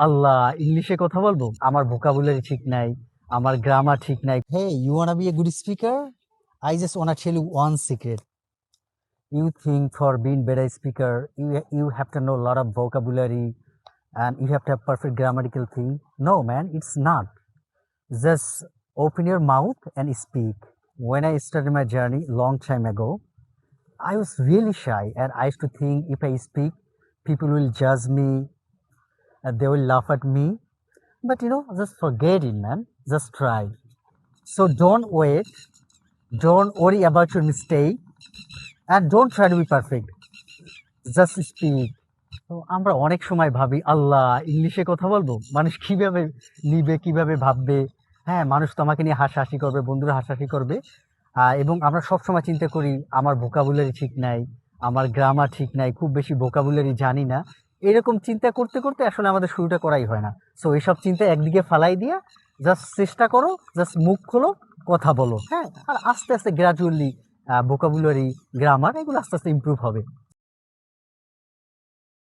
আল্লাহ, ইংলিশে কথা বলবো, আমার ভোকাবুলারি ঠিক নাই, আমার গ্রামার ঠিক নাই। Hey, you wanna be a good speaker? I just wanna tell you one secret. You think for being better speaker, you have to know a lot of vocabulary and you have to have perfect grammatical thing. No man, it's not. Just open your mouth and speak. When I started my journey long time ago, I was really shy and I used to think if I speak, people will judge me and they will laugh at me. But just forget it, man. Just try. So don't wait. Don't worry about your mistake. And don't try to be perfect. Just speak. তো আমরা অনেক সময় ভাবি, আল্লাহ, ইংলিশে কথা বলবো, মানুষ কিভাবে নিবে, কিভাবে ভাববে। হ্যাঁ, মানুষ তো আমাকে নিয়ে হাসাহাসি করবে, বন্ধুরা হাসাহাসি করবে। এবং আমরা সবসময় চিন্তা করি আমার ভোকাবুলারি ঠিক নাই, আমার গ্রামার ঠিক নাই, খুব বেশি ভোকাবুলারি জানি না। এরকম চিন্তা করতে করতে আসলে আমাদের শুরুটা করাই হয় না। সো এইসব চিন্তা একদিকে ফালাই দিয়া জাস্ট চেষ্টা করো, জাস্ট মুখ খোলো, কথা বলো। হ্যাঁ, আর আস্তে আস্তে গ্রাজুয়ালি ভোকাবুলারি, গ্রামার এগুলো আস্তে আস্তে ইমপ্রুভ হবে।